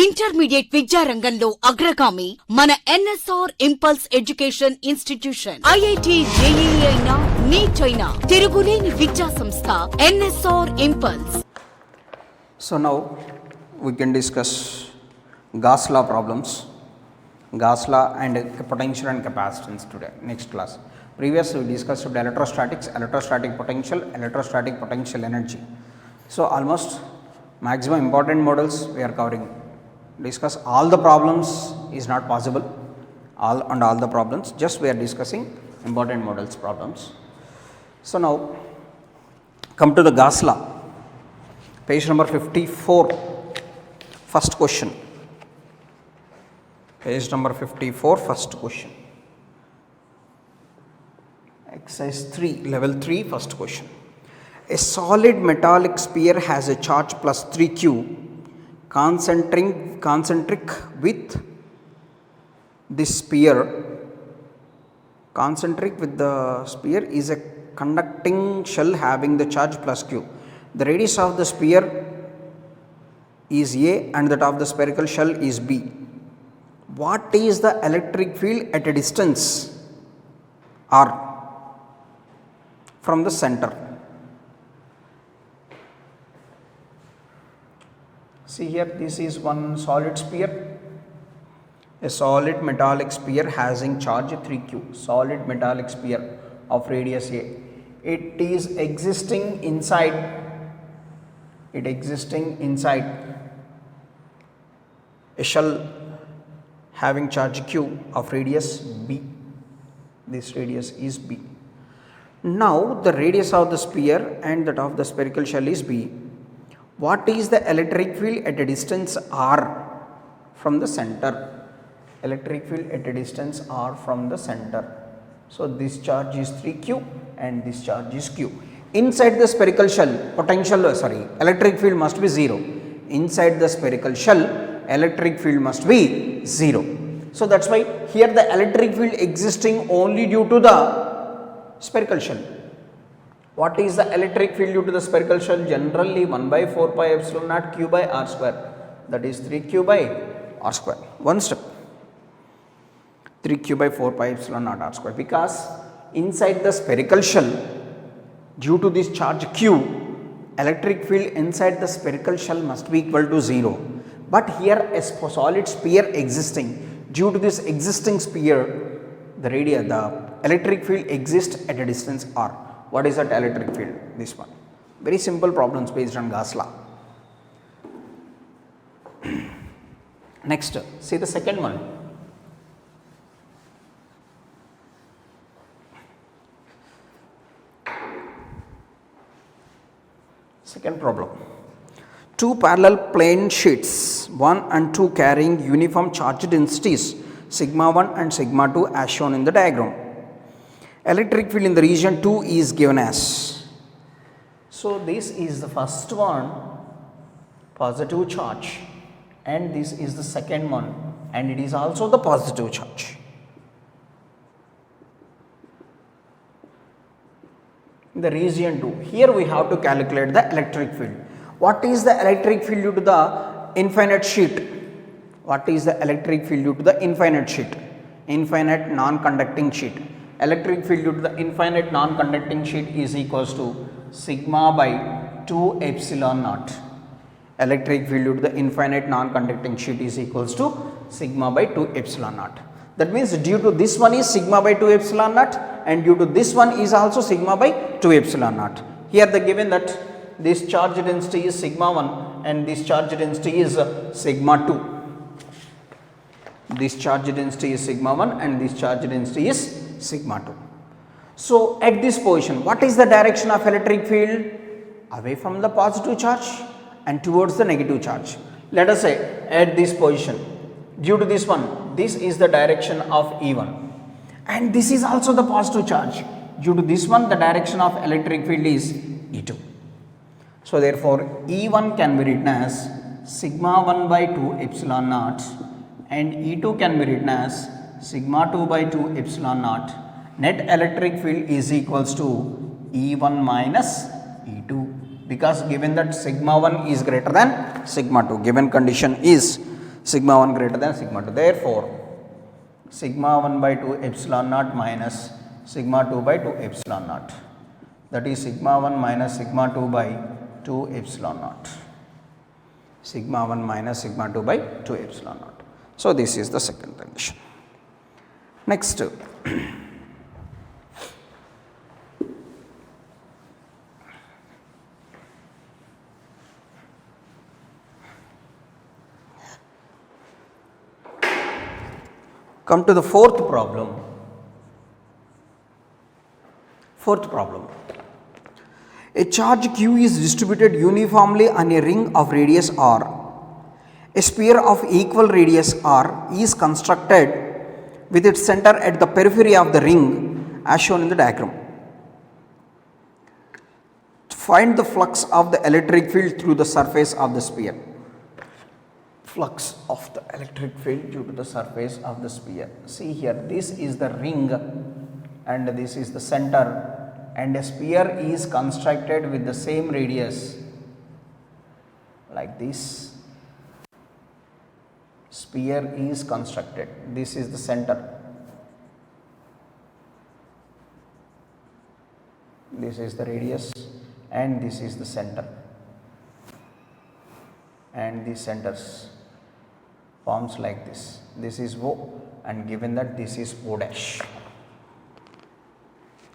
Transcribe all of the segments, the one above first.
Intermediate విద్యారంగంలో అగ్రగామి మన NSR impulse education institution. IIT JEE అయినా నీట్ అయినా తిరుగులేని విద్యా సంస్థ NSR impulse. So now we can discuss Gauss law problems, Gauss law and potential and capacitance today, next class. Previously we discussed electrostatics, electrostatic potential energy. So almost maximum important models we are covering. Discuss all the problems is not possible, all the problems, just we are discussing important models problems. So now come to the Gauss law, page number 54, first question, page number 54, first question, exercise 3, level 3, first question. A solid metallic sphere has a charge plus 3q concentric with this sphere. Concentric with the sphere is a conducting shell having the charge plus q. The radius of the sphere is a and that of the spherical shell is b. What is the electric field at a distance r from the center? See here, this is one solid sphere, a solid metallic sphere having charge 3q, solid metallic sphere of radius a. It is existing inside a shell having charge q of radius b. This radius is b. Now the radius of the sphere and that of the spherical shell is b. What is the electric field at a distance r from the center? Electric field at a distance r from the center. So this charge is 3q and this charge is q. Inside the spherical shell, electric field must be 0. Inside the spherical shell, electric field must be 0. So that's why here the electric field existing only due to the spherical shell. What is the electric field due to the spherical shell? Generally 1 by 4 pi epsilon naught q by r square, that is 3q by r square. One step, 3q by 4 pi epsilon naught r square, because inside the spherical shell, due to this charge q, electric field inside the spherical shell must be equal to 0. But here a solid sphere existing, due to this existing sphere, the electric field exists at a distance r. What is that electric field? This one. Very simple problems based on Gauss law. Next, see the second one. Second problem. Two parallel plane sheets, 1 and 2, carrying uniform charge densities sigma 1 and sigma 2 as shown in the diagram. Electric field in the region 2 is given as. So this is the first one, positive charge, and this is the second one, and it is also the positive charge. In the region 2, here we have to calculate the electric field. What is the electric field due to the infinite sheet? What is the electric field due to the infinite sheet? Infinite non-conducting sheet. Electric field due to the infinite non-conducting sheet is equals to sigma by 2 epsilon naught. Electric field due to the infinite non-conducting sheet is equals to sigma by 2 epsilon naught. That means due to this one is sigma by 2 epsilon naught, and due to this one is also sigma by 2 epsilon naught. Here they given that this charge density is sigma 1 and this charge density is sigma 2. This charge density is sigma 1 and this charge density is sigma 2. So at this position, what is the direction of electric field? Away from the positive charge and towards the negative charge. Let us say at this position, due to this one, this is the direction of E1, and this is also the positive charge. Due to this one, the direction of electric field is E2. So therefore E1 can be written as sigma 1 by 2 epsilon naught, and E2 can be written as sigma 2 by 2 epsilon naught. Net electric field is equals to E1 minus E2, because given that sigma 1 is greater than sigma 2, given condition is sigma 1 greater than sigma 2. Therefore, sigma 1 by 2 epsilon naught minus sigma 2 by 2 epsilon naught, that is sigma 1 minus sigma 2 by 2 epsilon naught, sigma 1 minus sigma 2 by 2 epsilon naught. So, this is the second condition. Next, come to the fourth problem. Fourth problem. A charge q is distributed uniformly on a ring of radius r. A sphere of equal radius r is constructed with its center at the periphery of the ring as shown in the diagram. Find the flux of the electric field through the surface of the sphere. Flux of the electric field due to the surface of the sphere. See here, this is the ring and this is the center, and a sphere is constructed with the same radius like this. Sphere is constructed, this is the center, this is the radius and this is the center, and these centers forms like this. This is O, and given that this is O dash,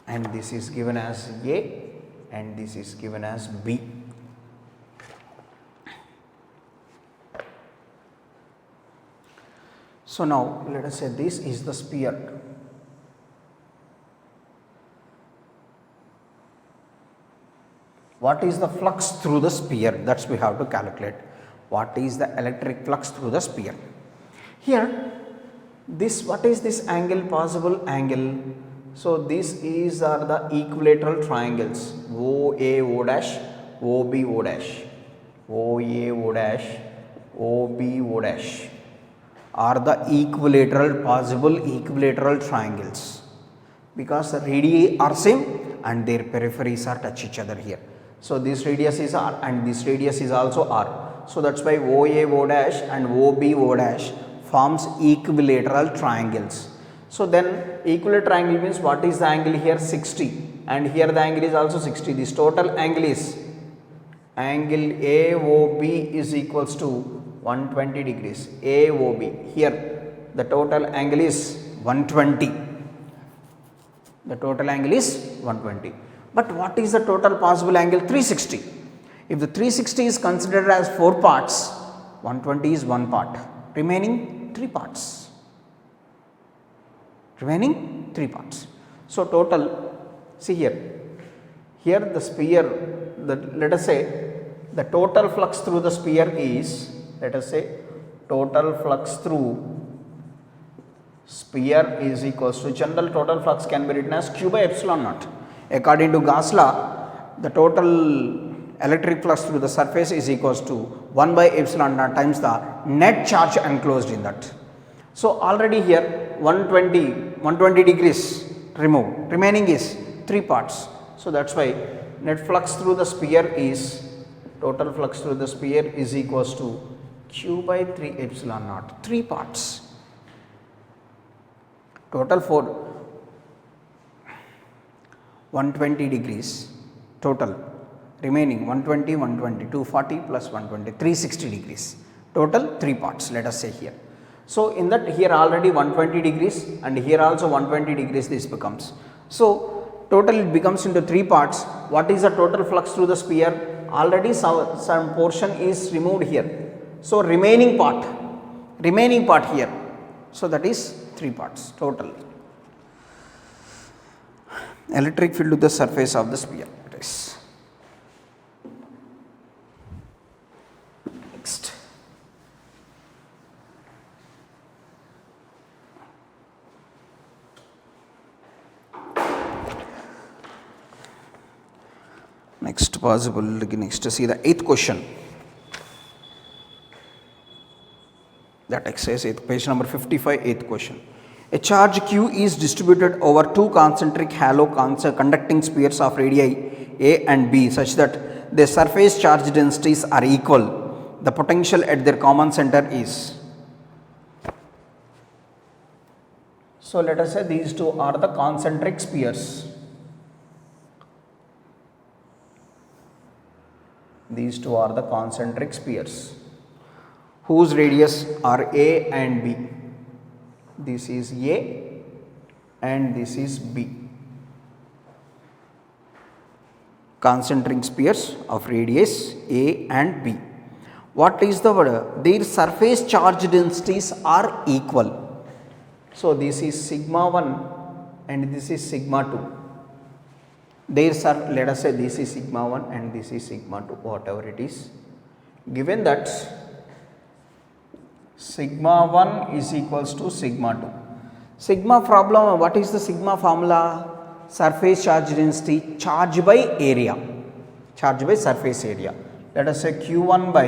and this is given as A, and this is given as B. So, now let us say this is the sphere. What is the flux through the sphere? That's we have to calculate. What is the electric flux through the sphere? Here, this, what is this angle, possible angle? So, this is are the equilateral triangles OA O dash, OB O dash, OA O dash, OB O dash are the equilateral, possible equilateral triangles, because the radii are same and their peripheries are touch each other here. So, this radius is r and this radius is also r. So, that is why OA O dash and OB O dash forms equilateral triangles. So, then equilateral triangle means what is the angle here? 60, and here the angle is also 60. This total angle is angle AOB is equals to 120 degrees. AOB, here the total angle is 120. The total angle is 120. But what is the total possible angle? 360. If the 360 is considered as 4 parts, 120 is 1 part, remaining 3 parts. Remaining 3 parts. So, total, see here, here the sphere, let us say the total flux through the sphere is, let us say total flux through sphere is equals to, general total flux can be written as Q by epsilon naught. According to Gauss law, the total electric flux through the surface is equals to 1 by epsilon naught times the net charge enclosed in that. So, already here 120 degrees removed, remaining is 3 parts. So, that is why net flux through the sphere is, total flux through the sphere is equals to Q by 3 epsilon naught, 3 parts. Total for 120 degrees total, remaining 120, 120, 240 plus 120, 360 degrees, total 3 parts, let us say here. So, in that here already 120 degrees and here also 120 degrees this becomes. So, total it becomes into 3 parts. What is the total flux through the sphere? Already some portion is removed here. So, remaining part here. So, that is 3 parts total. Electric field to the surface of the sphere. It is. Next. Next possible, next to see the 8th question. That exercise, page number 55, 8th question. A charge q is distributed over 2 concentric halo conducting spheres of radii A and B such that their surface charge densities are equal. The potential at their common center is. So let us say these two are the concentric spheres. These two are the concentric spheres whose radius are A and B. This is A and this is B. Concentric spheres of radius A and B. What is the word? Their surface charge densities are equal. So this is sigma 1 and this is sigma 2. Let us say this is sigma 1 and this is sigma 2, whatever it is. Given that sigma 1 is equals to sigma 2. Sigma problem, what is the sigma formula? Surface charge density, charge by area, charge by surface area. Let us say Q1 by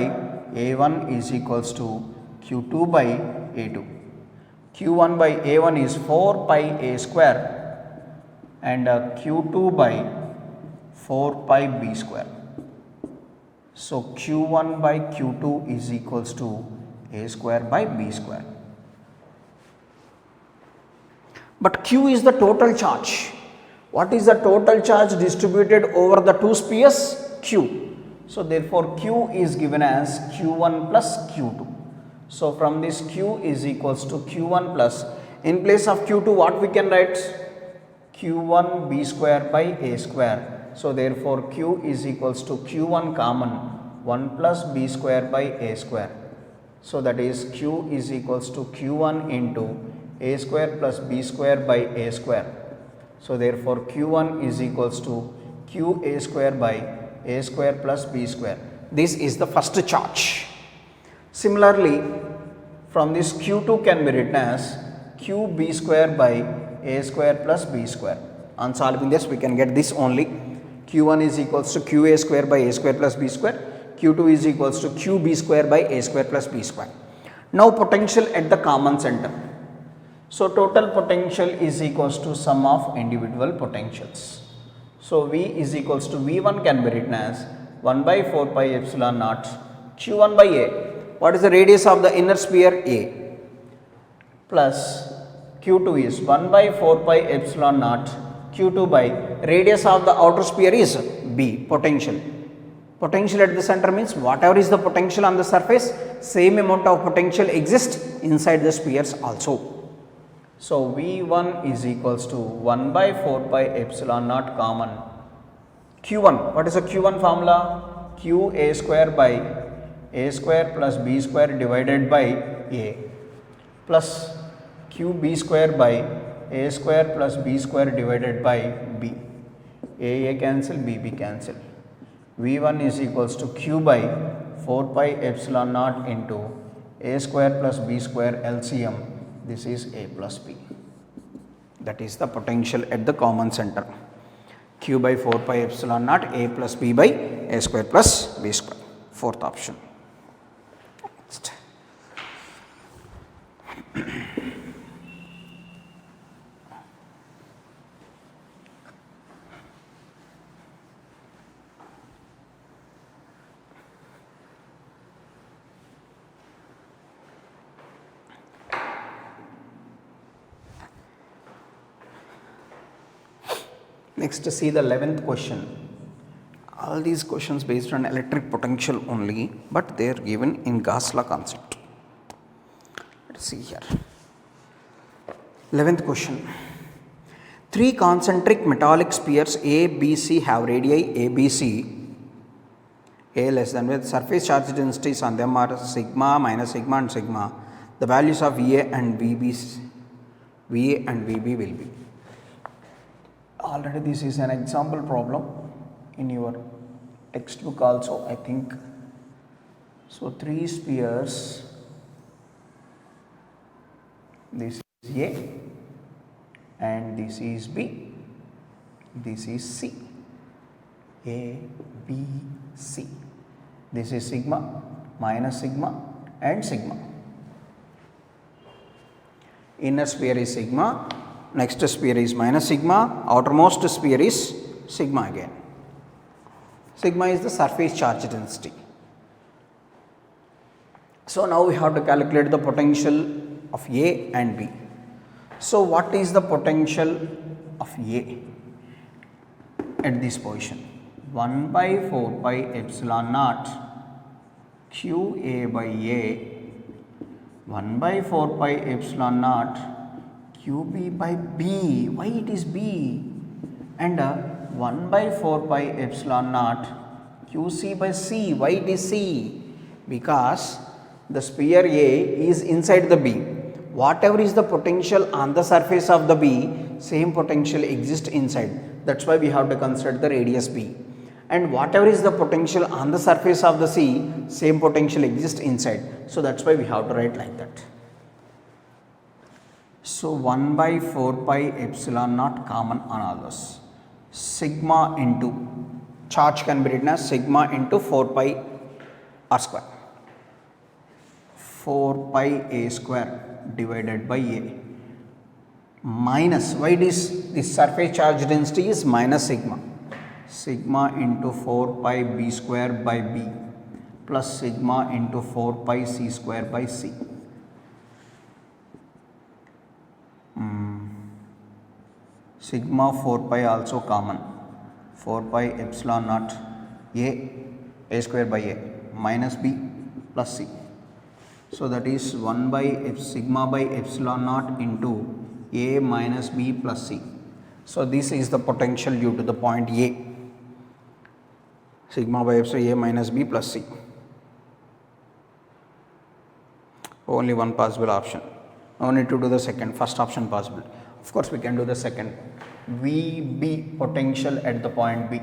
A1 is equals to Q2 by A2. Q1 by A1 is 4 pi A square and Q2 by 4 pi B square. So Q1 by Q2 is equals to A square by B square. But Q is the total charge. What is the total charge distributed over the two spheres? Q. So therefore Q is given as Q1 plus Q2. So from this Q is equals to Q1 plus, in place of Q2 what we can write? Q1 B square by A square. So therefore Q is equals to Q1 common 1 plus B square by A square. So that is Q is equals to Q1 into A square plus B square by A square. So therefore Q1 is equals to Q A square by A square plus B square. This is the first charge. Similarly, from this Q2 can be written as Q B square by A square plus B square. On solving this we can get this only. Q1 is equals to Q A square by A square plus B square. Q2 is equals to Q B square by A square plus B square. Now potential at the common center. So total potential is equals to sum of individual potentials. So V is equals to V1 can be written as 1 by 4 pi epsilon naught Q1 by A. What is the radius of the inner sphere? A. Plus Q2 is 1 by 4 pi epsilon naught Q2 by radius of the outer sphere is B, potential. Potential at the center means whatever is the potential on the surface, same amount of potential exists inside the spheres also. So V1 is equals to 1 by 4 pi epsilon naught common Q1. What is the Q1 formula? Q A square by A square plus B square divided by A plus Q B square by A square plus B square divided by B. A cancel, B cancel. V1 is equals to Q by 4 pi epsilon naught into A square plus B square LCM. This is A plus B. That is the potential at the common center. Q by 4 pi epsilon naught A plus B by A square plus B square. Fourth option. Next. Next, see the 11th question. All these questions based on electric potential only, but they are given in Gauss law concept. Let's see here. 11th question. Three concentric metallic spheres A, B, C have radii A, B, C. A less than with surface charge densities on them are sigma, minus sigma and sigma. The values of VA and VB will be. Already this is an example problem in your textbook also, I think. So three spheres, this is A and this is B, this is C. A, B, C. This is sigma, minus sigma and sigma. Inner sphere is sigma, next sphere is minus sigma, outermost sphere is sigma again. Sigma is the surface charge density. So now we have to calculate the potential of A and B. So what is the potential of A at this position? 1 by 4 pi epsilon naught QA by A, 1 by 4 pi epsilon naught QB by B. Why it is B? And 1 by 4 pi epsilon naught QC by C. Why it is C? Because the sphere A is inside the B. Whatever is the potential on the surface of the B, same potential exists inside. That's why we have to consider the radius B. And whatever is the potential on the surface of the C, same potential exists inside. So that's why we have to write like that. So 1 by 4 pi epsilon naught common on all those. Sigma into, charge can be written as sigma into 4 pi r square. 4 pi a square divided by A minus, why it is this surface charge density is minus sigma, sigma into 4 pi b square by B plus sigma into 4 pi c square by C. Sigma 4 pi also common, 4 pi epsilon naught a square by A minus B plus C. So that is 1 by sigma by epsilon naught into A minus B plus C. So this is the potential due to the point A, sigma by epsilon A minus B plus C. Only one possible option. No need to do the second, first option possible. Of course we can do the second. VB potential at the point B.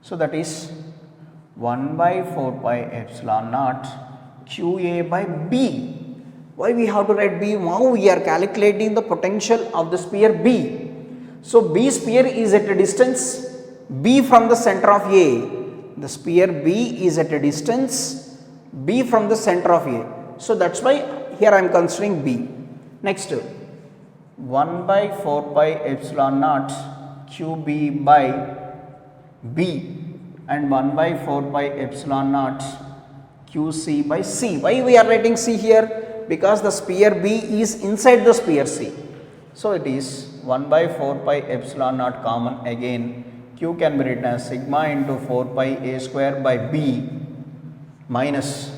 So that is 1 by 4 pi epsilon naught QA by B. Why we have to write B? Now we are calculating the potential of the sphere B. So B sphere is at a distance B from the center of A. The sphere B is at a distance B from the center of A. So that's why here I am considering B. Next 1 by 4 pi epsilon naught QB by B and 1 by 4 pi epsilon naught QC by C. Why we are writing C here? Because the sphere B is inside the sphere C. So it is 1 by 4 pi epsilon naught common, again Q can be written as sigma into 4 pi A square by B minus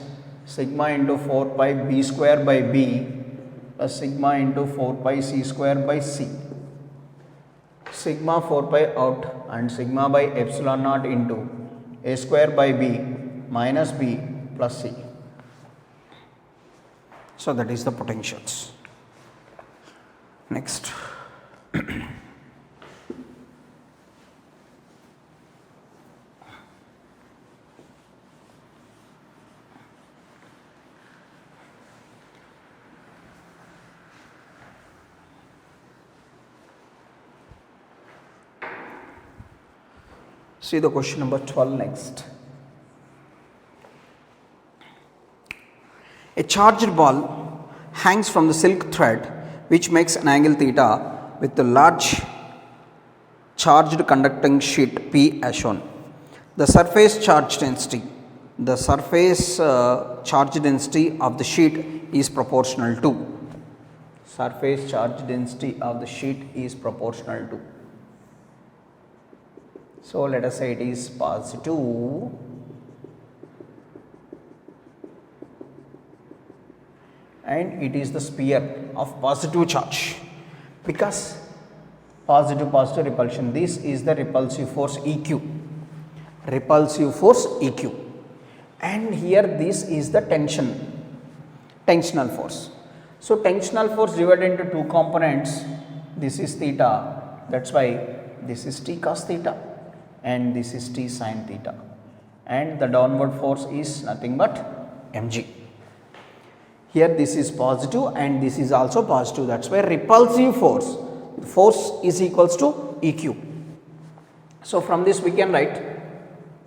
sigma into 4 pi B square by B plus sigma into 4 pi C square by C. Sigma 4 pi out and sigma by epsilon naught into A square by B minus B plus C. So that is the potentials. Next. See the question number 12 next. A charged ball hangs from the silk thread which makes an angle theta with the large charged conducting sheet P as shown. The surface charge density of the sheet is proportional to. Surface charge density of the sheet is proportional to. So let us say it is positive and it is the sphere of positive charge, because positive repulsion, this is the repulsive force EQ, and here this is the tensional force. So tensional force divided into two components, this is theta, that's why this is T cos theta and this is T sin theta, and the downward force is nothing but mg. Here this is positive and this is also positive, that's why repulsive force is equals to EQ. So from this we can write,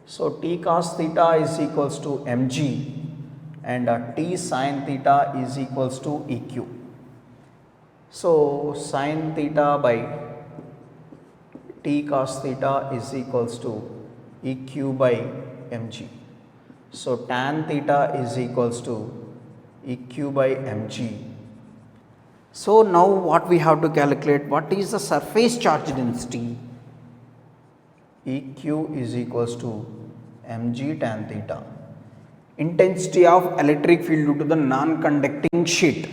so T cos theta is equals to mg and T sin theta is equals to EQ. So sin theta by T cos theta is equals to EQ by mg. So tan theta is equals to EQ by mg. So now what we have to calculate, what is the surface charge density? EQ is equals to mg tan theta. Intensity of electric field due to the non-conducting sheet,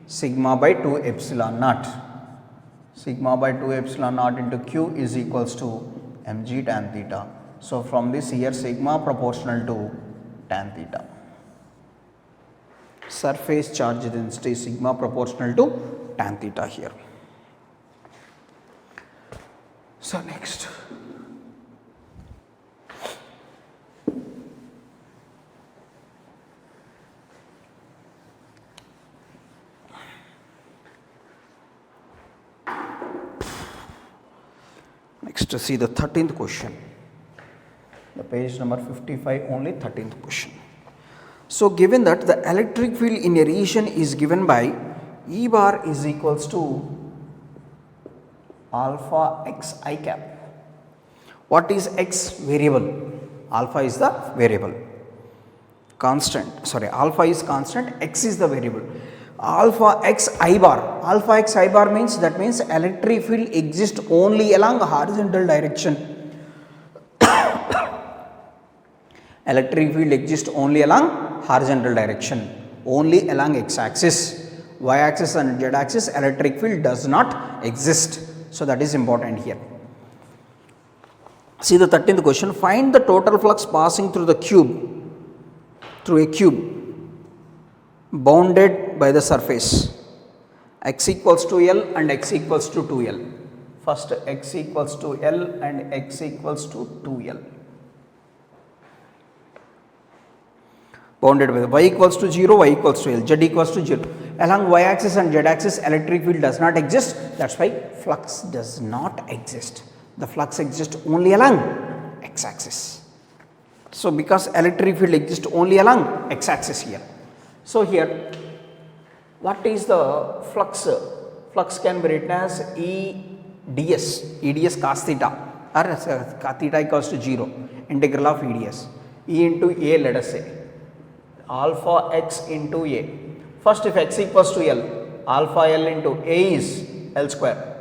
sigma by 2 epsilon naught. Sigma by 2 epsilon naught into Q is equals to mg tan theta. So from this here, sigma proportional to tan theta. Surface charge density sigma proportional to tan theta here. So next, to see the 13th question, the page number 55, only 13th question. So given that the electric field in a region is given by E bar is equals to alpha x I cap. What is x? Variable. Alpha is the variable. Constant, sorry, alpha is constant, x is the variable. Alpha x I bar. Alpha x I bar means, that means electric field exists only along horizontal direction. Electric field exists only along horizontal direction, only along x axis. Y axis and z axis electric field does not exist. So that is important here. See the 13th question, find the total flux passing through the cube, through a cube bounded by the surface, x equals to L and x equals to 2L. First x equals to L and x equals to 2L. Bounded by y equals to 0, y equals to L, z equals to 0. Along y axis and z axis electric field does not exist, that is why flux does not exist. The flux exists only along x axis. So because electric field exists only along x axis here. So here, what is the flux? Flux can be written as EDS cos theta, or cos theta equals to 0, integral of EDS, E into A, let us say, alpha x into A. First, if x equals to L, alpha L into A is L square,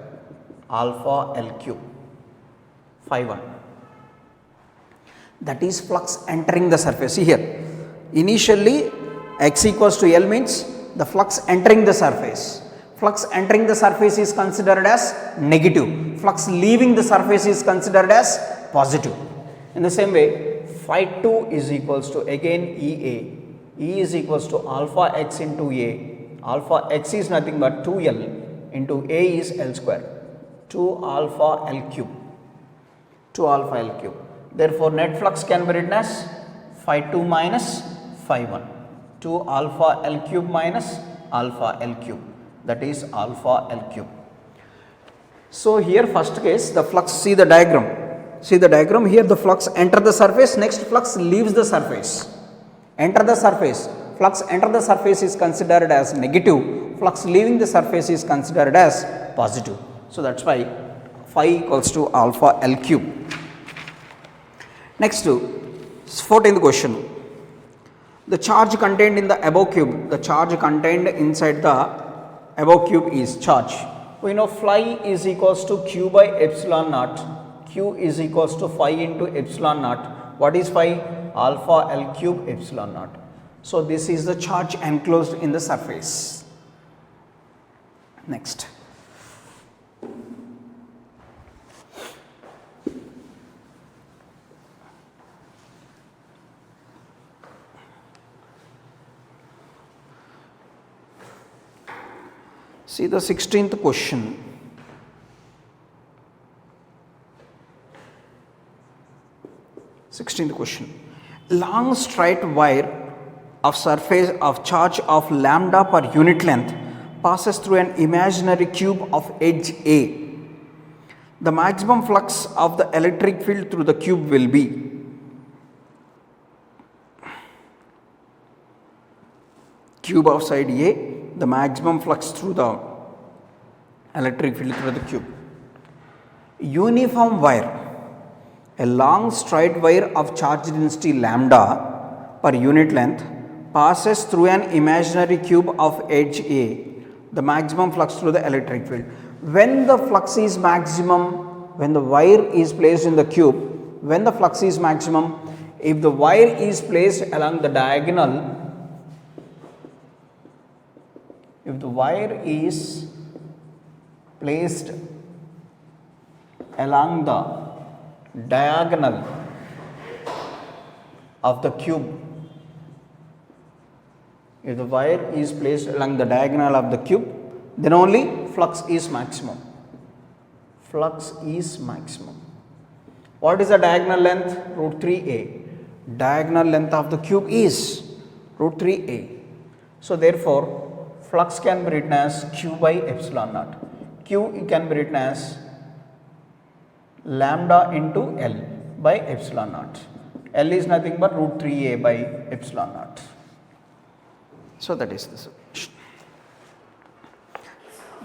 alpha L cube, phi 1. That is flux entering the surface. See here, initially x equals to L means the flux entering the surface. Flux entering the surface is considered as negative. Flux leaving the surface is considered as positive. In the same way, phi 2 is equals to again EA. E is equals to alpha x into A. Alpha x is nothing but 2L into A is L square. 2 alpha L cube. 2 alpha L cube. Therefore, net flux can be written as phi 2 minus phi 1. 2 alpha L cube minus alpha L cube, that is alpha L cube. So here first case, the flux, see the diagram. See the diagram here, the flux enter the surface, next flux leaves the surface. Enter the surface, flux enter the surface is considered as negative, flux leaving the surface is considered as positive. So that's why phi equals to alpha L cube. Next to 14th question. The charge contained in the above cube, the charge contained inside the above cube is charge. We know phi is equals to q by epsilon naught. Q is equals to phi into epsilon naught. What is phi? Alpha L cube epsilon naught. So this is the charge enclosed in the surface. Next. See the 16th question. Long straight wire of surface of charge of lambda per unit length passes through an imaginary cube of edge A. The maximum flux of the electric field through the cube will be cube of side A, the maximum flux through the electric field through the cube. Uniform wire, a long straight wire of charge density lambda per unit length passes through an imaginary cube of edge A. the maximum flux through the electric field. When the flux is maximum, when the wire is placed in the cube, when the flux is maximum, if the wire is placed along the diagonal, if the wire is placed along the diagonal of the cube, if the wire is placed along the diagonal of the cube, then only flux is maximum. Flux is maximum. What is the diagonal length? Root 3a. Diagonal length of the cube is root 3a. So therefore, flux can be written as q by epsilon naught. Q can be written as lambda into L by epsilon naught. L is nothing but root 3a by epsilon naught. So that is the solution.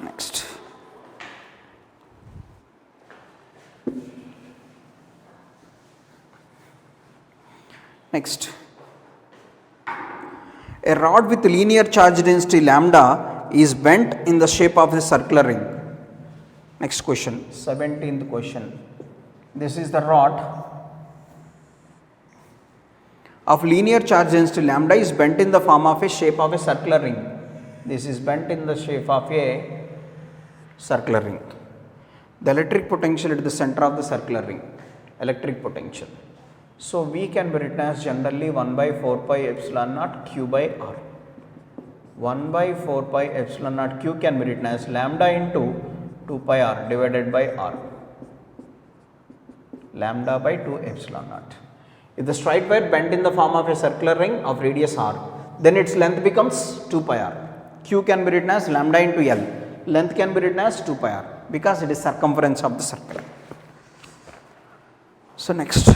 Next. Next. A rod with linear charge density lambda is bent in the shape of a circular ring. Next question, 17th question. This is the rod of linear charge density lambda is bent in the form of a shape of a circular ring. This is bent in the shape of a circular ring. The electric potential at the center of the circular ring, electric potential. So V can be written as generally 1 by 4 pi epsilon naught q by r. 1 by 4 pi epsilon naught q can be written as lambda into 2 pi r divided by r. Lambda by 2 epsilon naught. If the straight wire bent in the form of a circular ring of radius r, then its length becomes 2 pi r. Q can be written as lambda into L. Length can be written as 2 pi r because it is circumference of the circle. So next,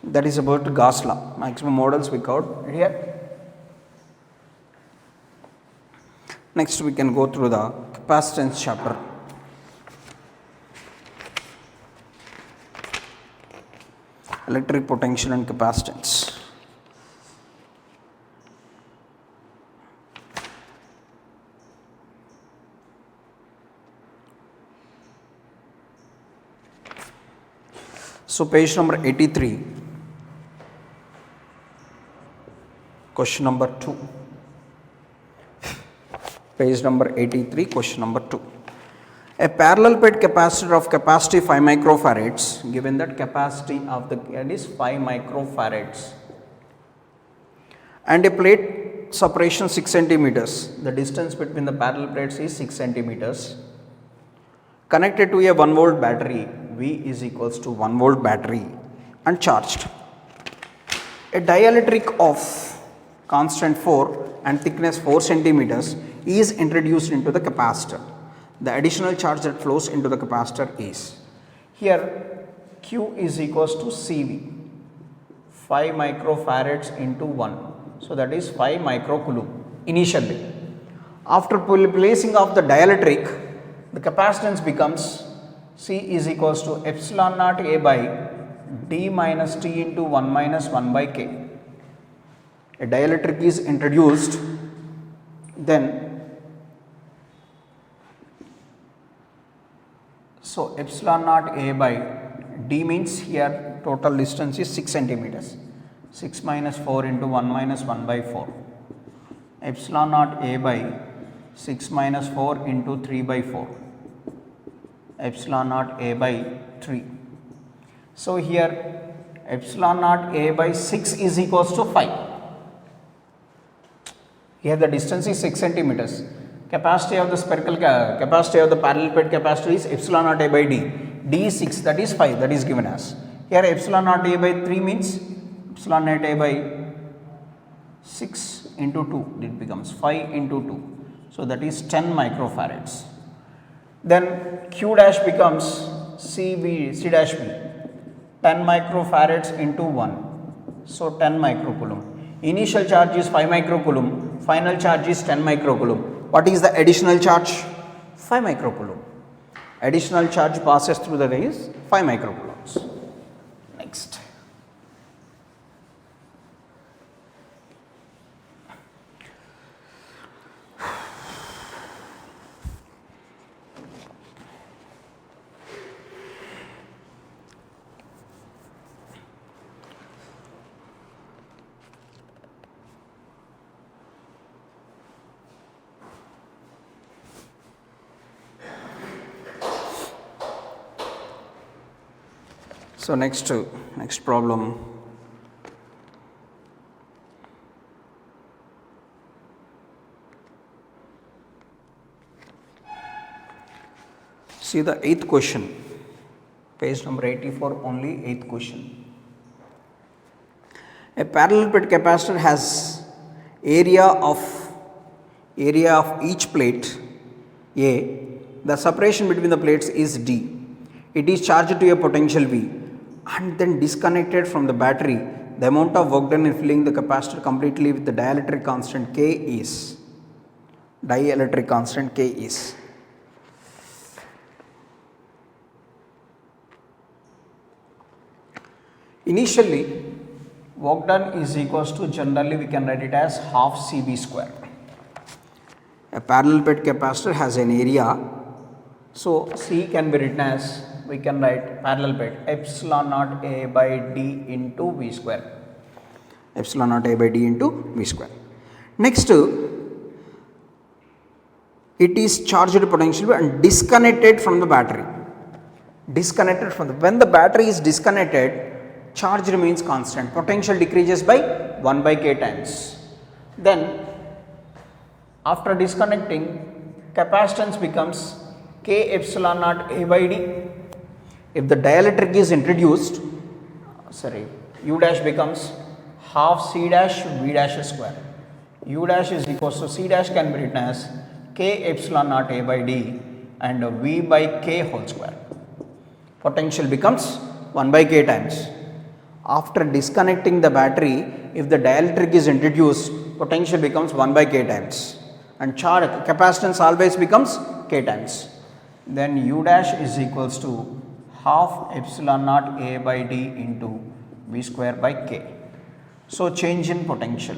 that is about Gauss law. Maximum models we covered here. Next we can go through the capacitance chapter. Electric potential and capacitance. So page number 83, question number 2. Page number 83, question number 2. A parallel plate capacitor of capacity 5 microfarads, given that capacity of the is 5 microfarads, and a plate separation 6 centimeters, the distance between the parallel plates is 6 centimeters, connected to a 1 volt battery, V is equals to 1 volt battery, and charged. A dielectric of constant 4 and thickness 4 centimeters is introduced into the capacitor. The additional charge that flows into the capacitor is, here Q is equals to CV, 5 microfarads into 1, so that is 5 microcoulomb initially. After placing of the dielectric, the capacitance becomes C is equals to epsilon naught A by D minus T into 1 minus 1 by K. A dielectric is introduced, then so epsilon naught A by D means here total distance is 6 centimeters. 6 minus 4 into 1 minus 1 by 4. Epsilon naught A by 6 minus 4 into 3 by 4. Epsilon naught A by 3. So here epsilon naught A by 6 is equals to 5. Here the distance is 6 centimeters. Capacity of the spherical capacity of the parallel plate capacitor is epsilon naught A by D. D is 6, that is 5, that is given as. Here epsilon naught A by 3 means epsilon naught A by 6 into 2, it becomes 5 into 2. So that is 10 microfarads. Then Q dash becomes C dash B, 10 microfarads into 1, so 10 microcoulomb. Initial charge is 5 microcoulomb, final charge is 10 microcoulomb. What is the additional charge? 5 microcoulomb. Additional charge passes through the rays 5 microcoulombs. Next. So next problem. See the 8th question, page number 84, only 8th question. A parallel plate capacitor has area of each plate A. The separation between the plates is D. It is charged to a potential V and then disconnected from the battery. The amount of work done in filling the capacitor completely with the dielectric constant K is. Initially, work done is equals to, generally we can write it as half CB square. A parallel plate capacitor has an area, so C can be written as, we can write parallel plate epsilon naught A by D into V square. Epsilon naught A by D into V square. Next, it is charged potentially and disconnected from the battery. When the battery is disconnected, charge remains constant, potential decreases by 1 by K times. Then after disconnecting, capacitance becomes K epsilon naught A by D. If the dielectric is introduced, U dash becomes half C dash V dash square. U dash is equals to C dash can be written as K epsilon naught A by D and V by K whole square. Potential becomes 1 by K times. After disconnecting the battery, if the dielectric is introduced, potential becomes 1 by K times and capacitance always becomes K times. Then U dash is equals to half epsilon naught A by D into V square by K. So change in potential,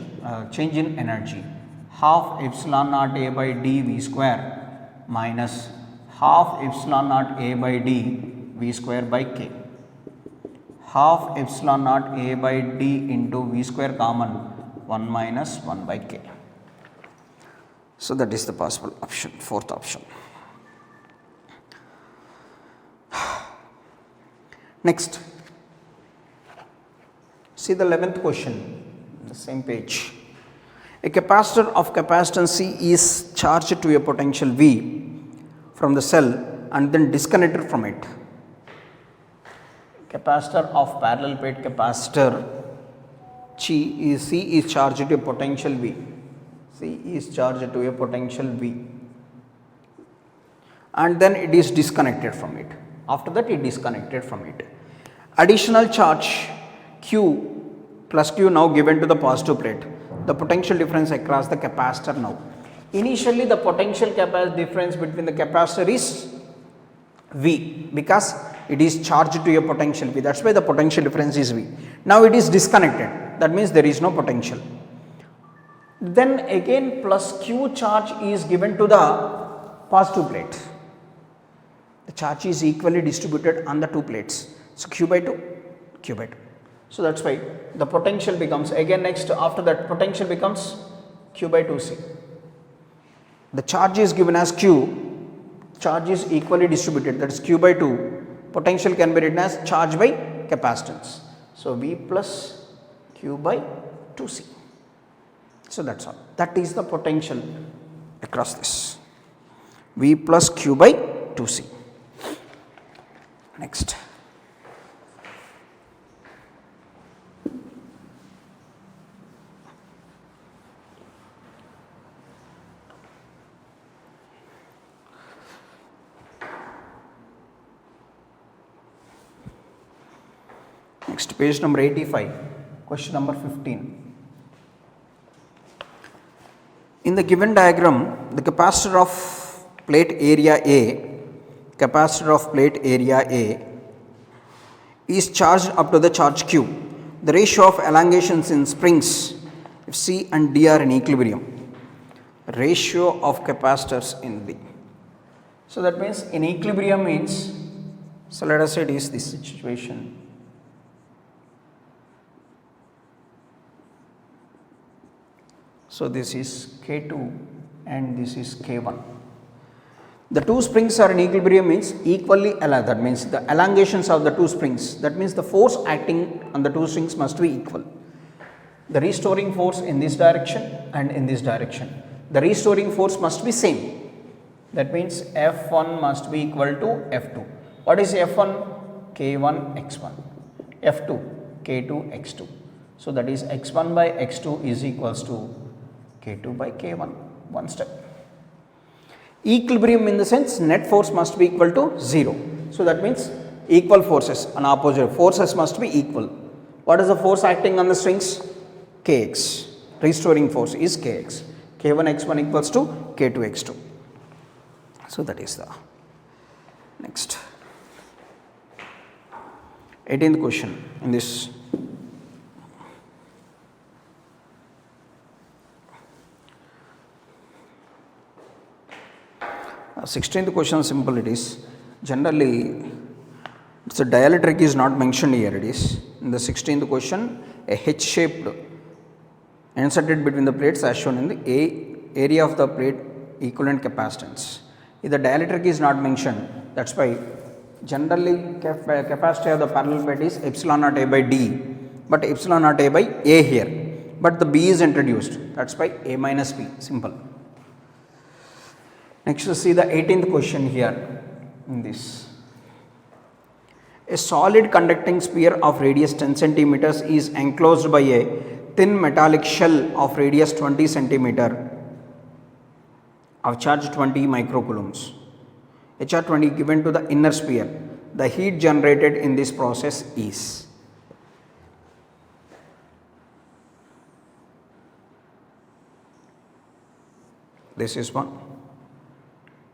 change in energy, half epsilon naught A by D V square minus half epsilon naught A by D V square by K. Half epsilon naught A by D into V square common, 1 minus 1 by K. So that is the possible option, fourth option. Next, see the 11th question, the same page. A capacitor of capacitance C is charged to a potential V from the cell and then disconnected from it. Capacitor of parallel plate capacitor C is charged to a potential V. C is charged to a potential V and then it is disconnected from it. After that, it disconnected from it. Additional charge Q plus Q now given to the positive plate. The potential difference across the capacitor now. Initially, the potential difference between the capacitor is V because it is charged to a potential V. That's why the potential difference is V. Now it is disconnected. That means there is no potential. Then again plus Q charge is given to the positive plate. The charge is equally distributed on the two plates. So Q by 2, Q by 2. So that's why the potential becomes, again next after that potential becomes Q by 2C. The charge is given as Q, charge is equally distributed, that is Q by 2. Potential can be written as charge by capacitance. So V plus Q by 2C. So that's all. That is the potential across this. V plus Q by 2C. Next. Next, page number 85, question number 15. In the given diagram, the capacitor of plate area A is charged up to the charge Q. The ratio of elongations in springs if C and D are in equilibrium. Ratio of capacitors in B. So that means in equilibrium means, so let us say it is this situation. So this is K2 and this is K1. The two springs are in equilibrium means equally that means the elongations of the two springs, that means the force acting on the two springs must be equal. The restoring force in this direction and in this direction, the restoring force must be same. That means F1 must be equal to F2. What is F1? K1 x1, F2 K2 x2. So that is x1 by x2 is equals to K2 by K1, one step. Equilibrium in the sense net force must be equal to 0. So that means equal forces and opposite forces must be equal. What is the force acting on the strings? Kx. Restoring force is Kx. K1 x1 equals to K2 x2. So that is the next 18th question in this. Uh, 16th question, simple it is. Generally, it's a dielectric is not mentioned here. It is in the 16th question, a H-shaped inserted between the plates as shown in the area of the plate equivalent capacitance. If the dielectric is not mentioned, that's why generally capacity of the parallel plate is epsilon naught A by D, but epsilon naught A by A here, but the B is introduced, that's why A minus B, simple. Next, see the 18th question here in this. A solid conducting sphere of radius 10 centimeters is enclosed by a thin metallic shell of radius 20 centimeter of charge 20 microcoulombs. HR20 given to the inner sphere. The heat generated in this process is. This is one,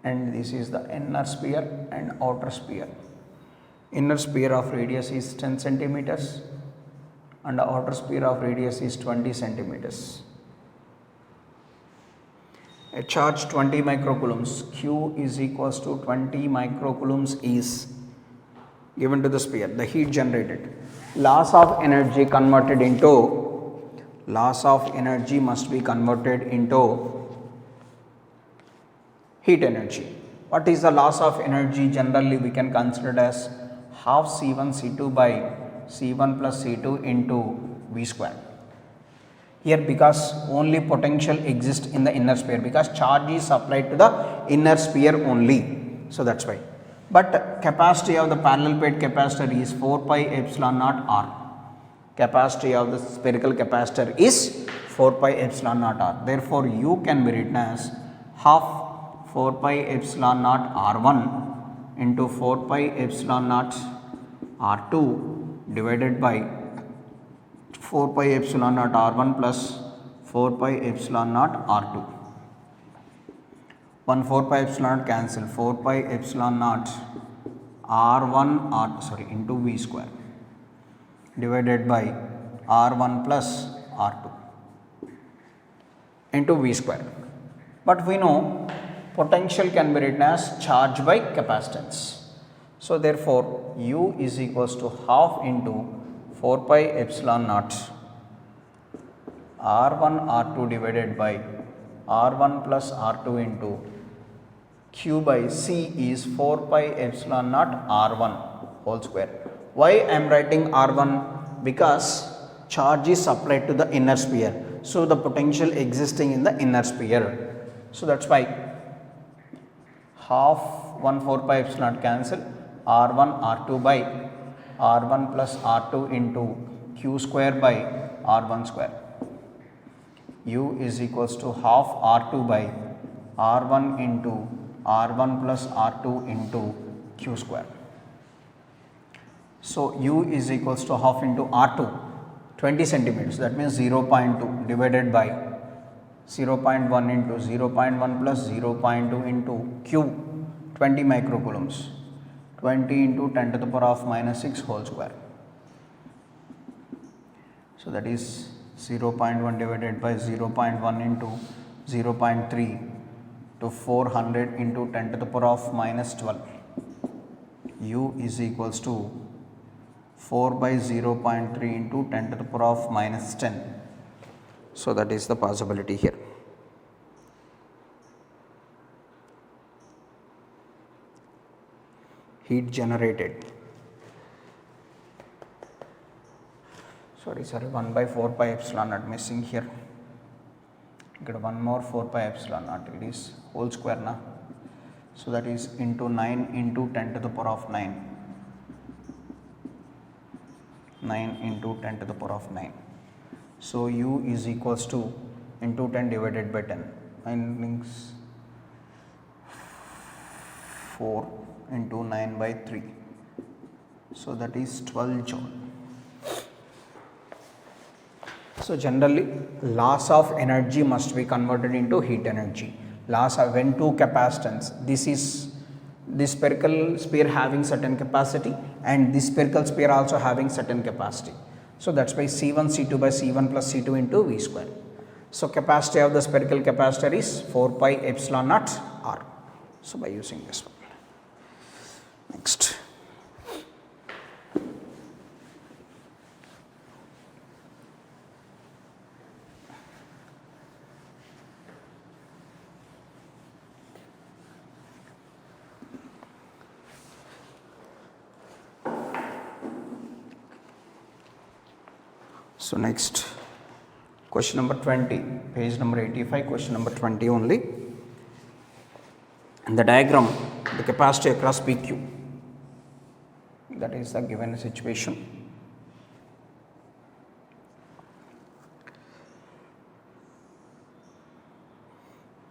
and this is the inner sphere and outer sphere. Inner sphere of radius is 10 centimeters and the outer sphere of radius is 20 centimeters. A charge 20 microcoulombs, Q is equals to 20 microcoulombs is given to the sphere. The heat generated, loss of energy converted into, loss of energy must be converted into heat energy. What is the loss of energy? Generally we can consider as half C1 C2 by C1 plus C2 into V square. Here because only potential exists in the inner sphere, because charge is applied to the inner sphere only. So that's why. But capacity of the parallel plate capacitor is 4 pi epsilon naught R. Capacity of the spherical capacitor is 4 pi epsilon naught R. Therefore, U can be written as half 4 pi epsilon naught R1 into 4 pi epsilon naught R2 divided by 4 pi epsilon naught R1 plus 4 pi epsilon naught R2. 1 4 pi epsilon naught cancel, 4 pi epsilon naught R1 into V square divided by R1 plus R2 into V square. But we know potential can be written as charge by capacitance. So therefore, U is equals to half into 4 pi epsilon naught R1 R2 divided by R1 plus R2 into Q by C is 4 pi epsilon naught R1 whole square. Why I am writing R1? Because charge is applied to the inner sphere. So the potential existing in the inner sphere. So that's why half 1 4 pi epsilon naught cancel, R1 R2 by R1 plus R2 into Q square by R1 square. U is equals to half R2 by R1 into R1 plus R2 into Q square. So U is equals to half into R2, 20 centimeters, that means 0.2 divided by 0.1 into 0.1 plus 0.2 into Q, 20 microcoulombs. 20 into 10 to the power of minus 6 whole square. So that is 0.1 divided by 0.1 into 0.3 to 400 into 10 to the power of minus 12. U is equals to 4 by 0.3 into 10 to the power of minus 10. So that is the possibility here. heat generated, sorry 1 by 4 pi epsilon naught missing here, get one more 4 pi epsilon naught, it is whole square na, so that is into 9 into 10 to the power of 9 into 10 to the power of 9. So u is equals to into 10 divided by 10, 9 means 4 into 9 by 3, so that is 12 joule. So generally loss of energy must be converted into heat energy. Loss of when two capacitance, this is this spherical sphere having certain capacity and this spherical sphere also having certain capacity. So that's why C1 C2 by C1 plus C2 into V square. So capacity of the spherical capacitor is 4 pi epsilon naught R. So by using this one. Next. So next, question number 20, page number 85, question number 20 only. In the diagram, the capacity across PQ, that is the given situation.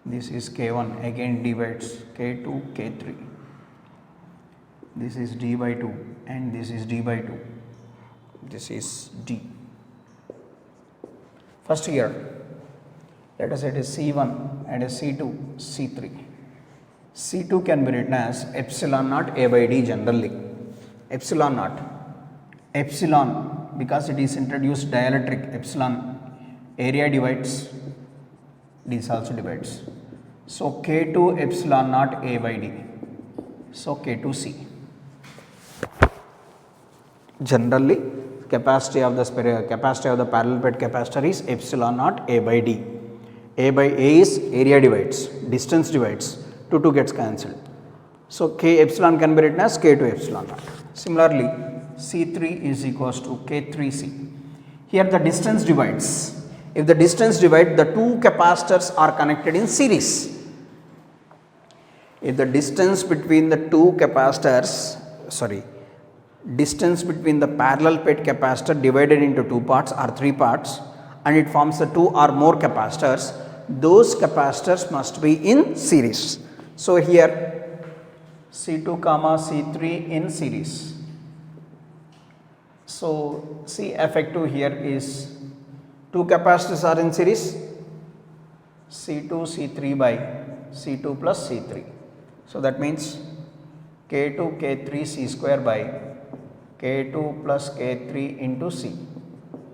This is K1, again divides K2, K3. This is D by 2 and this is D by 2. This is D. First here, let us say it is C1 and a C2, C3. C2 can be written as epsilon naught A by D generally. Epsilon naught. Epsilon, because it is introduced dielectric, epsilon, area divides, this also divides. So K2 epsilon naught A by D. So K2C. Generally, capacity of the parallel plate capacitor is epsilon naught A by D. A by A is area divides, distance divides, 2 gets cancelled. So K epsilon can be written as K2 epsilon naught. Similarly, C3 is equals to K3C. Here the distance divides. If the distance divides, the two capacitors are connected in series. If the distance between the two capacitors, distance between the parallel plate capacitor divided into two parts or three parts and it forms the two or more capacitors, those capacitors must be in series. So here C2 comma C3 in series. So C effective here is two capacitors are in series, C2 C3 by C2 plus C3. So that means K2 K3 C square by K2 plus K3 into C.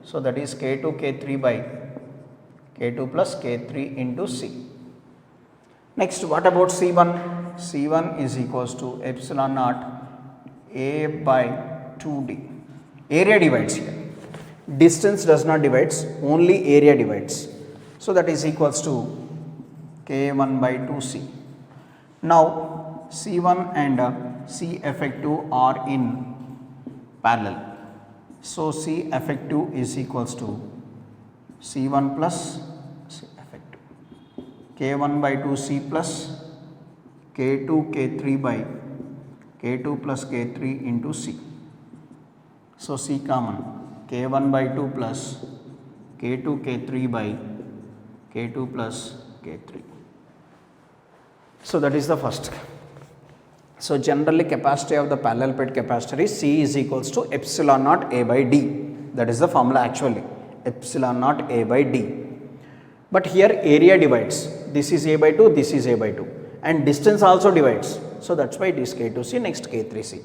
So that is K2 K3 by K2 plus K3 into C. Next, what about C1? C1 is equals to epsilon naught A by 2D. Area divides here. Distance does not divides, only area divides. So that is equals to K1 by 2C. Now C1 and C effective are in parallel. So C effective is equals to C1 plus C effective. K1 by 2C plus K2 K3 by K2 plus K3 into C. So C common, K1 by 2 plus K2 K3 by K2 plus K3. So that is the first. So generally capacity of the parallel plate capacitor is C is equals to epsilon naught A by D. That is the formula actually, epsilon naught A by D. But here area divides, this is A by 2, this is A by 2 and distance also divides. So that's why it is K2C, next K3C.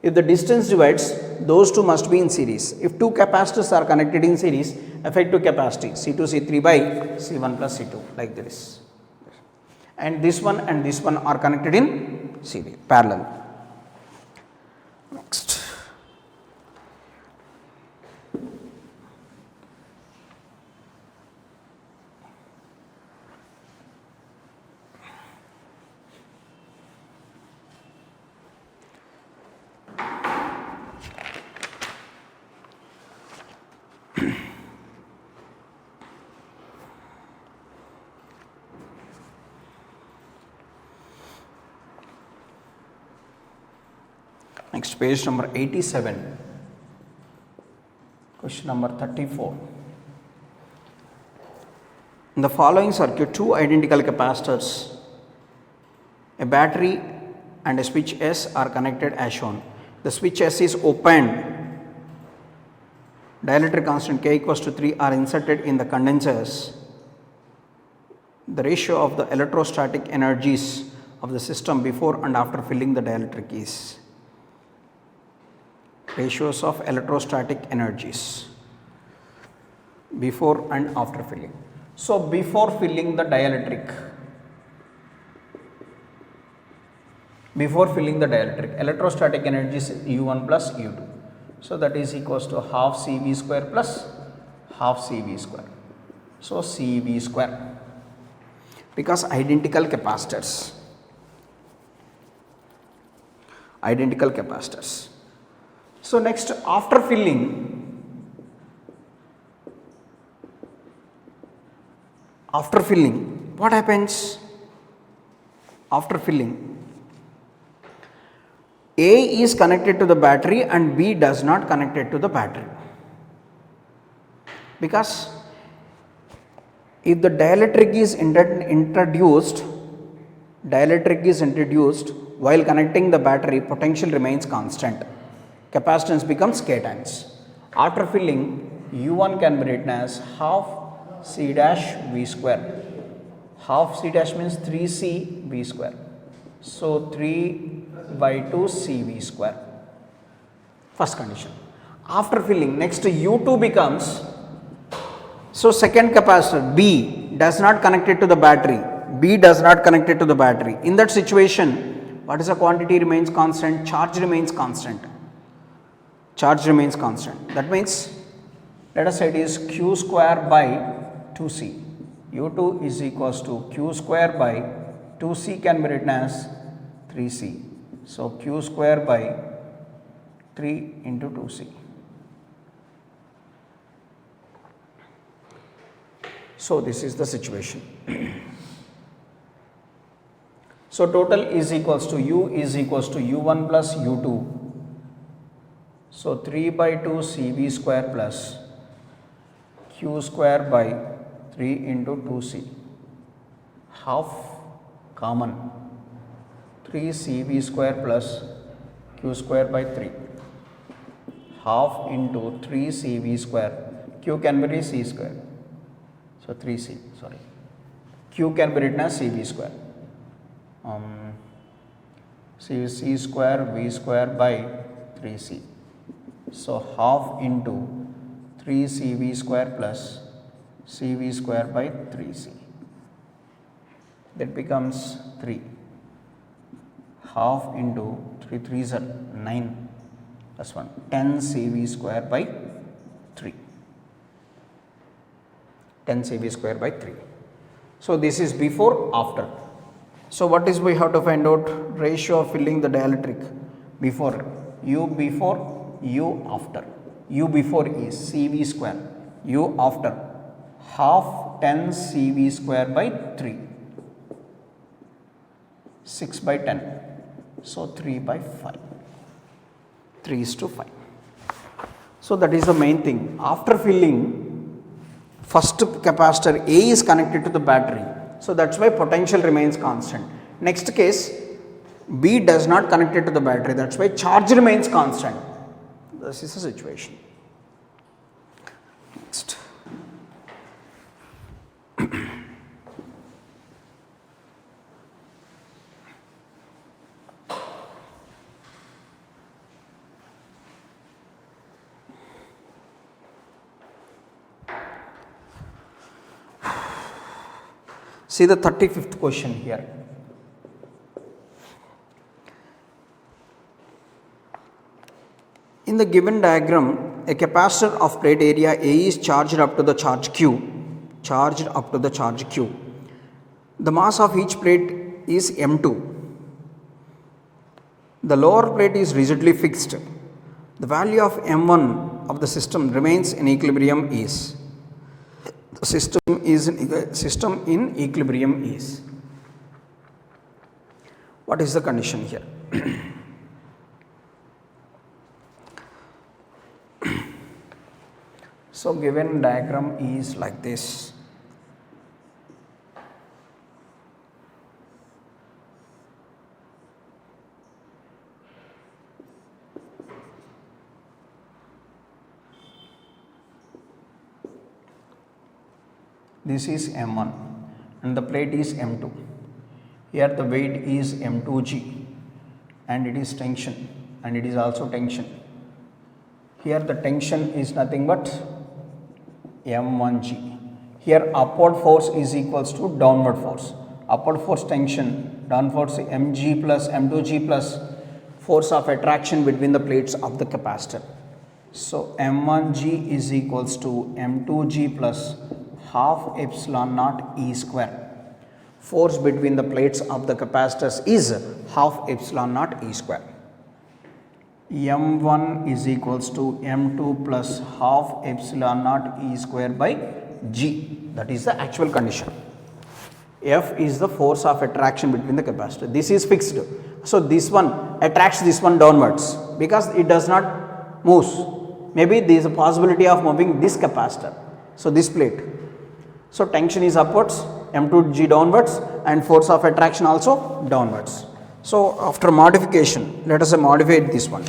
If the distance divides, those two must be in series. If two capacitors are connected in series, effective capacity C2 C3 by C1 plus C2 like this. And this one are connected in series, parallel. Next. Next, page number 87, question number 34. In the following circuit, two identical capacitors, a battery and a switch S are connected as shown. The switch S is opened. Dielectric constant K equals to 3 are inserted in the condensers. The ratio of the electrostatic energies of the system before and after filling the dielectric is. Ratios of electrostatic energies before and after filling. So, before filling the dielectric, electrostatic energy is U1 plus U2. So, that is equals to half CV square plus half CV square. So, CV square, because identical capacitors. So, next, after filling, what happens? After filling, A is connected to the battery and B does not connect it to the battery, because if the dielectric is introduced while connecting the battery, potential remains constant, capacitance becomes K times. After filling, U1 can be written as half C dash V square. Half C dash means 3C V square. So, 3 by 2 CV square. First condition. After filling, next U2 becomes, so second capacitor B does not connect it to the battery. In that situation, what is the quantity remains constant? Charge remains constant. That means, let us say it is Q square by 2C. U2 is equals to Q square by 2C can be written as 3C. So, Q square by 3 into 2C. So, this is the situation. So, total is equals to U is equals to U1 plus U2. So, 3 by 2 CV square plus Q square by 3 into 2C. Half common, 3 CV square plus Q square by 3. Half into 3 CV square, Q can be written C square. So, 3C, Q can be written as CV square. C square V square by 3C. So, half into 3 CV square plus CV square by 3C. That becomes 3. Half into 3 3s are 9 plus 1, 10 CV square by 3. 10 CV square by 3. So, this is before, after. So, what is we have to find out? Ratio of filling the dielectric before, U before, U after. U before is CV square, U after half 10 CV square by 3, 6 by 10. So, 3 by 5, 3:5. So, that is the main thing. After filling, first capacitor A is connected to the battery. So, that is why potential remains constant. Next case, B does not connect it to the battery, that is why charge remains constant. This is the situation. Next. See the 35th question here. In the given diagram, a capacitor of plate area A is charged up to the charge Q. The mass of each plate is M2. The lower plate is rigidly fixed. The value of M1 of the system remains in equilibrium is. The system in equilibrium is. What is the condition here? So given diagram is like this. This is M1 and the plate is M2. Here the weight is M2G and it is tension and it is also tension. Here the tension is nothing but M1G. Here upward force is equals to downward force. Upward force tension, downward force Mg plus M2G plus force of attraction between the plates of the capacitor. So M1G is equals to M2G plus half epsilon naught E square. Force between the plates of the capacitors is half epsilon naught E square. M1 is equals to M2 plus half epsilon naught E square by G. That is the actual condition. F is the force of attraction between the capacitor. This is fixed. So this one attracts this one downwards because it does not move. Maybe there is a possibility of moving this capacitor. So this plate. So tension is upwards, M2G downwards and force of attraction also downwards. So after modification, let us modify this one.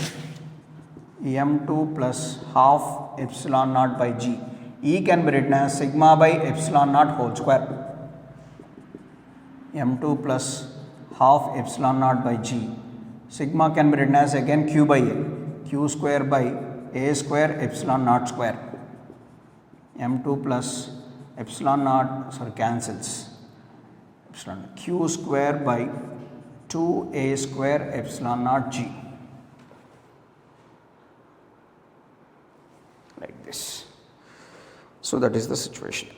M2 plus half epsilon naught by G. E can be written as sigma by epsilon naught whole square. M2 plus half epsilon naught by G. Sigma can be written as again Q by A. Q square by A square epsilon naught square. M2 plus epsilon naught cancels. Epsilon Q square by 2A square epsilon naught G. Like this. So that is the situation.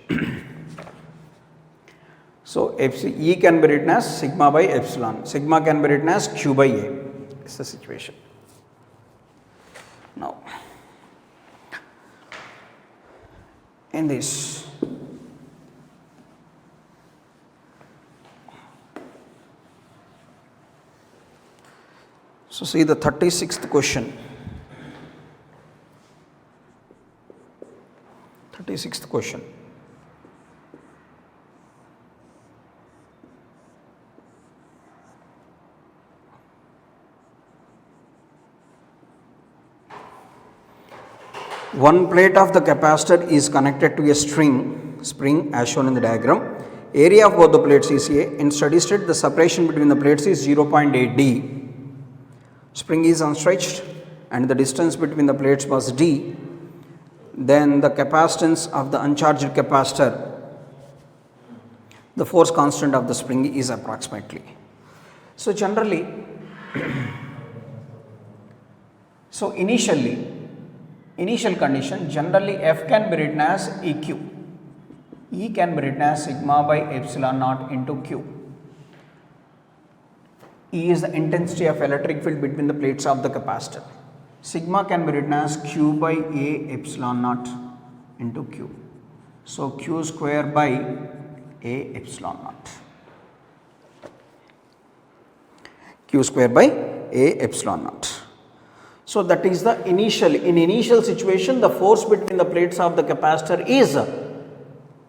So E can be written as sigma by epsilon. Sigma can be written as Q by A. This is the situation. Now, in this, so see the 36th question. 36th question. One plate of the capacitor is connected to a spring as shown in the diagram. Area of both the plates is A. In steady state, the separation between the plates is 0.8 D. Spring is unstretched and the distance between the plates was D. Then the capacitance of the uncharged capacitor, the force constant of the spring is approximately. So generally, initial condition, generally F can be written as EQ. E can be written as sigma by epsilon naught into Q. E is the intensity of electric field between the plates of the capacitor. Sigma can be written as Q by A epsilon naught into Q. So Q square by A epsilon naught. Q square by A epsilon naught. So that is the initial situation, the force between the plates of the capacitor is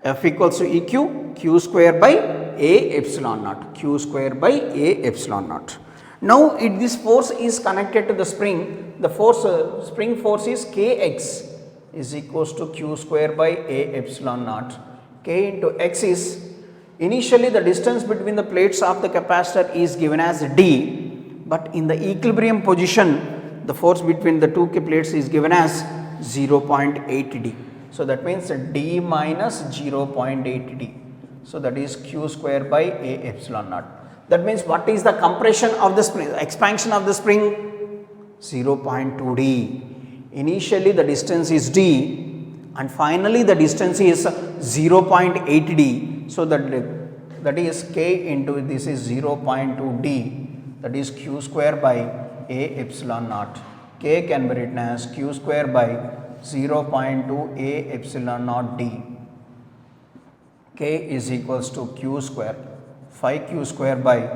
F equals to EQ, Q square by A epsilon naught, Q square by A epsilon naught. Now this force is connected to the spring, the force spring force is Kx is equals to Q square by A epsilon naught. K into X is, initially the distance between the plates of the capacitor is given as D, but in the equilibrium position the force between the two plates is given as 0.8 D. So that means D minus 0.8 D. So that is Q square by A epsilon naught. That means what is the compression of the spring, expansion of the spring? 0.2 D. Initially the distance is D and finally the distance is 0.8 D. So that is K into this is 0.2 D, that is Q square by A epsilon naught. K can be written as Q square by 0.2 A epsilon naught D. K is equals to Q square, 5Q square by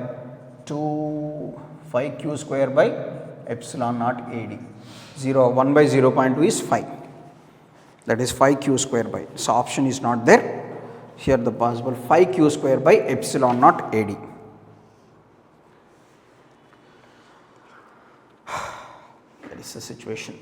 5Q square by epsilon naught AD. 1 by 0.2 is 5. that is 5q square by. So, option is not there. Here the possible 5q square by epsilon naught AD. That is the situation.